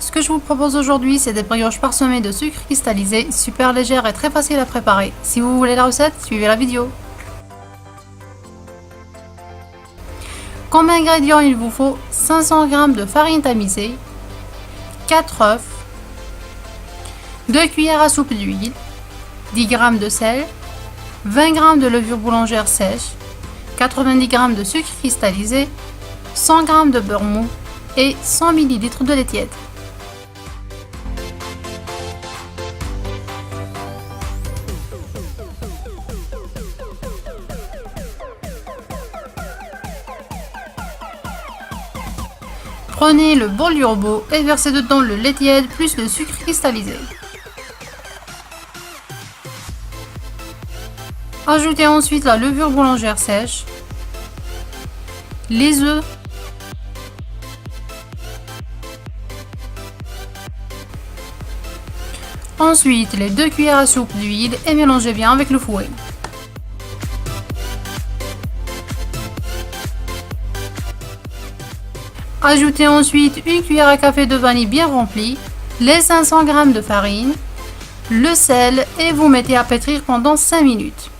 Ce que je vous propose aujourd'hui, c'est des brioches parsemées de sucre cristallisé, super légères et très faciles à préparer. Si vous voulez la recette, suivez la vidéo. Comme ingrédients, il vous faut 500 g de farine tamisée, 4 œufs, 2 cuillères à soupe d'huile, 10 g de sel, 20 g de levure boulangère sèche, 90 g de sucre cristallisé, 100 g de beurre mou et 100 ml de lait tiède. Prenez le bol du robot et versez dedans le lait tiède plus le sucre cristallisé. Ajoutez ensuite la levure boulangère sèche, les œufs, ensuite les 2 cuillères à soupe d'huile et mélangez bien avec le fouet. Ajoutez ensuite une cuillère à café de vanille bien remplie, les 500 g de farine, le sel et vous mettez à pétrir pendant 5 minutes.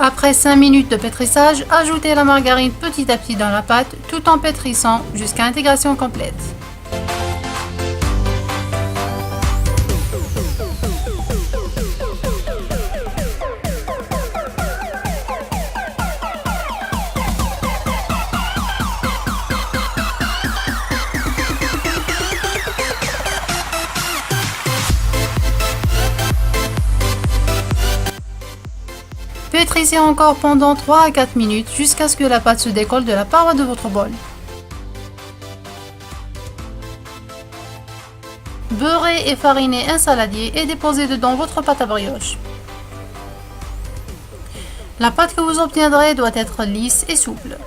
Après 5 minutes de pétrissage, ajoutez la margarine petit à petit dans la pâte tout en pétrissant jusqu'à intégration complète. Pétrissez encore pendant 3 à 4 minutes jusqu'à ce que la pâte se décolle de la paroi de votre bol. Beurrez et farinez un saladier et déposez dedans votre pâte à brioche. La pâte que vous obtiendrez doit être lisse et souple.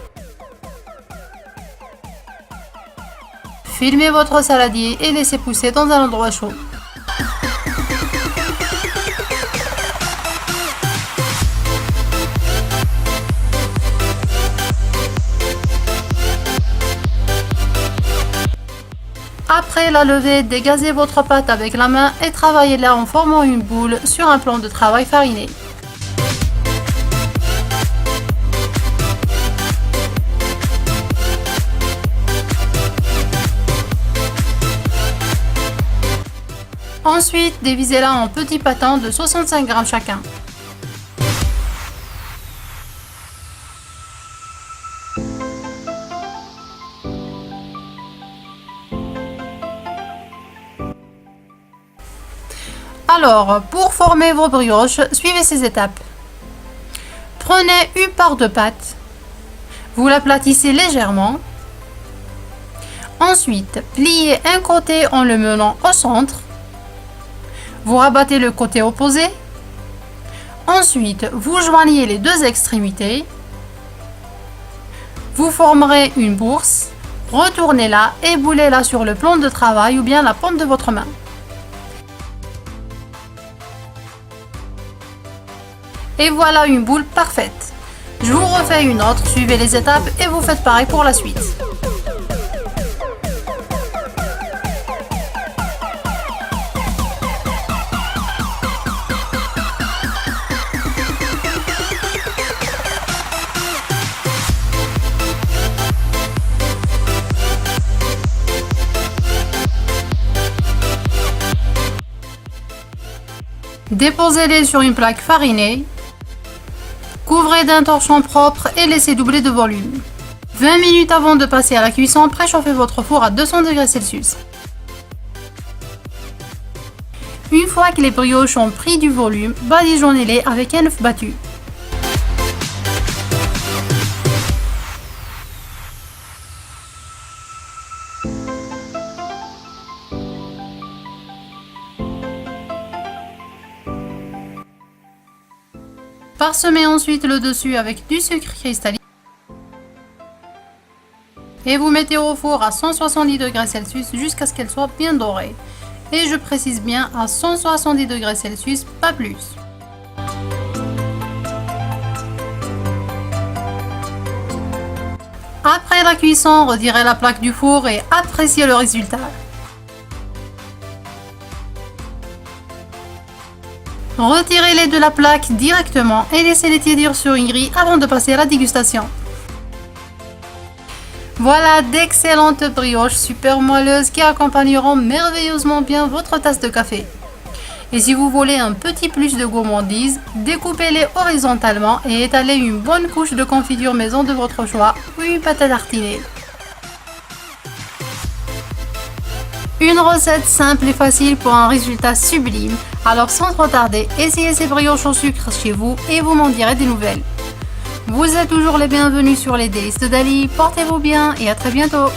Filmez votre saladier et laissez pousser dans un endroit chaud. Après la levée, dégazez votre pâte avec la main et travaillez-la en formant une boule sur un plan de travail fariné. Ensuite, divisez-la en petits pâtins de 65 g chacun. Alors, pour former vos brioches, suivez ces étapes. Prenez une part de pâte, vous l'aplatissez légèrement. Ensuite, pliez un côté en le menant au centre. Vous rabattez le côté opposé. Ensuite, vous joignez les deux extrémités. Vous formerez une bourse. Retournez-la et boulez-la sur le plan de travail ou bien la paume de votre main. Et voilà une boule parfaite. Je vous refais une autre, suivez les étapes et vous faites pareil pour la suite. Déposez-les sur une plaque farinée. Couvrez d'un torchon propre et laissez doubler de volume. 20 minutes avant de passer à la cuisson, préchauffez votre four à 200 degrés Celsius. Une fois que les brioches ont pris du volume, badigeonnez-les avec un œuf battu. Parsemez ensuite le dessus avec du sucre cristallisé et vous mettez au four à 170 degrés Celsius jusqu'à ce qu'elle soit bien dorée. Et je précise bien à 170 degrés Celsius, pas plus. Après la cuisson, retirez la plaque du four et appréciez le résultat. Retirez-les de la plaque directement et laissez-les tiédir sur une grille avant de passer à la dégustation. Voilà d'excellentes brioches super moelleuses qui accompagneront merveilleusement bien votre tasse de café. Et si vous voulez un petit plus de gourmandise, découpez-les horizontalement et étalez une bonne couche de confiture maison de votre choix ou une pâte à tartiner. Une recette simple et facile pour un résultat sublime. Alors sans trop tarder, essayez ces brioches au sucre chez vous et vous m'en direz des nouvelles. Vous êtes toujours les bienvenus sur les délices de Dali, portez-vous bien et à très bientôt.